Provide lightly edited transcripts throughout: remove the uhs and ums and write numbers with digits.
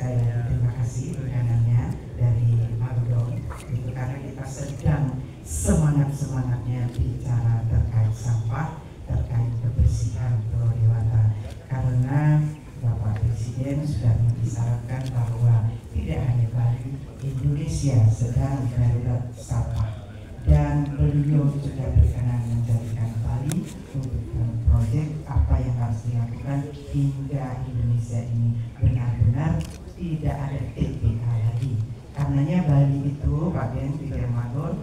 sekali lagi terima kasih undangannya dari Magdong itu karena kita sedang semangatnya bicara terkait sampah, terkait kebersihan Pulau Dewata, karena Bapak Presiden sudah mengisyaratkan bahwa tidak hanya Bali, Indonesia sedang darurat sampah, dan beliau juga berkenan menjadikan Bali untuk proyek apa yang harus dilakukan hingga Indonesia ini benar-benar tidak ada TPK lagi. Karenanya Bali itu Pak Ben Widermangun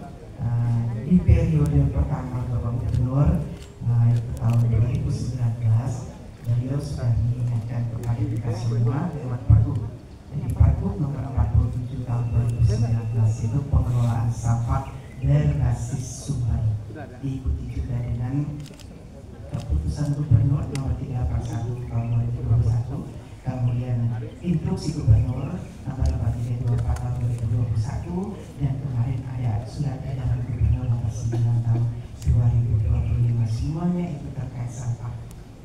di periode pertama Bapak Gubernur itu tahun 2019 beliau sudah mengingatkan kepada kita semua lewat Pergub. Jadi Pergub nomor 47 tahun 2019 itu pengelolaan sampah berbasis sumber, diikuti juga dengan keputusan Gubernur nomor 341 tahun 2021, kemudian instruksi Gubernur nomor 4324 tahun 2021, dan kemarin ada surat edaran Gubernur nomor 9 tahun 2025. Semuanya itu terkait sampah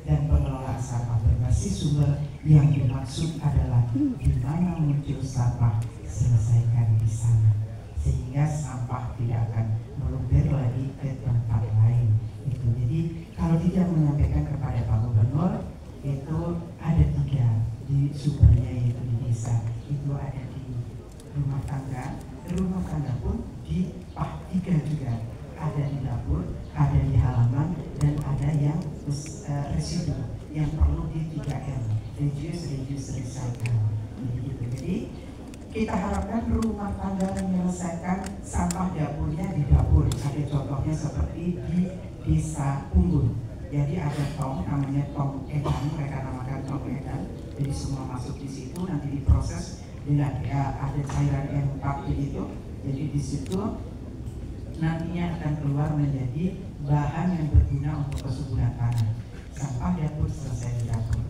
dan pengelolaan sampah berbasis sumber. Yang dimaksud adalah di mana muncul sampah, selesaikan di sana, sehingga sampah tidak akan meluber lagi ke tempat lain. Itu jadi kalau tidak menyampaikan kepada Pak Gubernur itu ada 3 di sumbernya, yaitu di desa, itu ada di rumah tangga pun di PAH 3 juga, ada di dapur, ada di halaman, dan ada yang residu yang perlu di 3M, reduce, recycle. Jadi kita harapkan rumah tangga menyelesaikan sampah dapurnya di dapur. Ada contohnya seperti di Desa Unggul. Jadi ada tong, namanya tong edan, mereka namakan tong edan. Jadi semua masuk di situ, nanti diproses dengan ada cairan N4 itu. Jadi di situ nantinya akan keluar menjadi bahan yang berguna untuk kesuburan tanah. Sampah dapur selesai di dapur.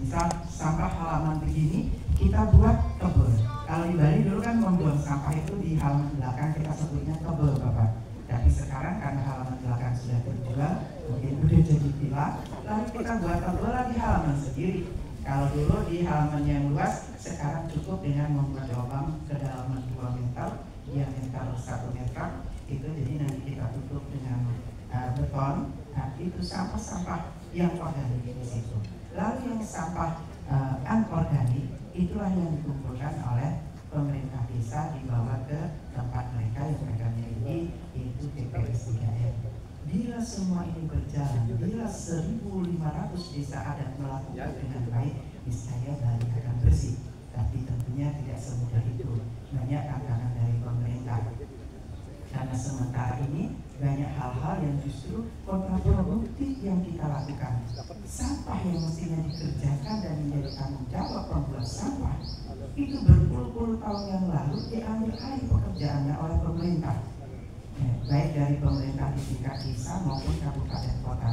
Misal sampah halaman begini kita buat kebun. Kalau di Bali dulu kan membuang sampah itu di halaman belakang, kita sebutnya kebun Bapak. Tapi sekarang karena halaman belakang sudah terjual, mungkin udah jadi villa, lalu kita buat kebun di halaman sendiri. Kalau dulu di halaman yang luas, sekarang cukup dengan membuat lubang kedalaman 2 meter, diameter 1 meter, itu jadi nanti kita tutup dengan beton. Nah, itu sampah-sampah yang organik di situ. Lalu yang sampah anorganik itulah yang dikumpulkan oleh pemerintah desa, dibawa ke tempat mereka yang mereka miliki, yaitu TPS 3M. Bila semua ini berjalan, bila 1.500 desa adat melakukan dengan baik, niscaya Bali akan bersih. Tapi tentunya tidak semudah itu. Banyak tantangan dari pemerintah. Karena sementara ini banyak hal-hal yang justru kontraproduktif yang kita lakukan. Sampah yang mestinya dikerjakan dan menjadi tanggung jawab pembuat sampah itu berpuluh-puluh tahun yang lalu diambil alih pekerjaannya oleh pemerintah, baik dari pemerintah di tingkat desa maupun kabupaten kota,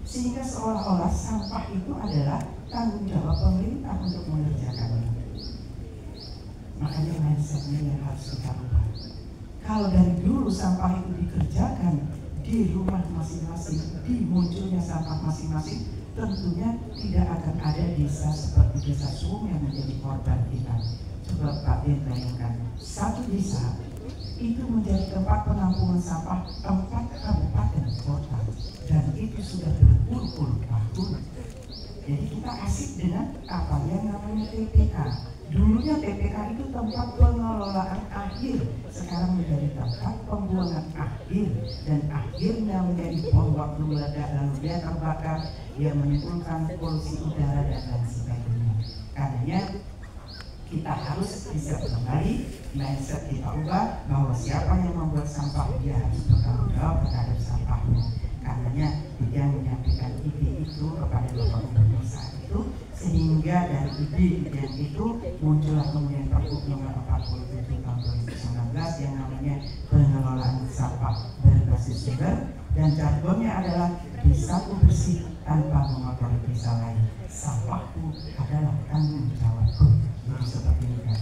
sehingga seolah-olah sampah itu adalah tanggung jawab pemerintah untuk mengerjakannya. Makanya mindsetnya yang harus kita ubah. Kalau dari dulu sampah itu dikerjakan di rumah masing-masing, di munculnya sampah masing-masing, tentunya tidak akan ada desa seperti Desa Suwung yang menjadi korban kita. Coba Pak Ben bayangkan, satu desa itu menjadi tempat penampungan sampah 4 kabupaten kota, dan itu sudah berpuluh-puluh tahun. Jadi kita asik dengan apa yang namanya TPK. Dulunya TPK itu tempat pengelolaan akhir, sekarang menjadi tempat pembuangan akhir, dan akhirnya menjadi bom waktu meledak lalu dia terbakar, dia menimbulkan polusi udara dan lain sebagainya. Karenanya kita harus bisa kembali mindset kita ubah bahwa siapa yang membuat sampah dia harus bertanggung jawab terhadap sampahnya. Karenanya dia menyampaikan ide itu kepada Bapak Gubernur saat itu, sehingga dari ide yang itu muncullah kemudian Pergub nomor 47 tahun 2019 yang namanya pengelolaan sampah berbasis sumber, dan jargonnya adalah desaku bersih tanpa mengotori desa lain. Sampahku adalah tanggung jawabku. Jadi seperti ini kan.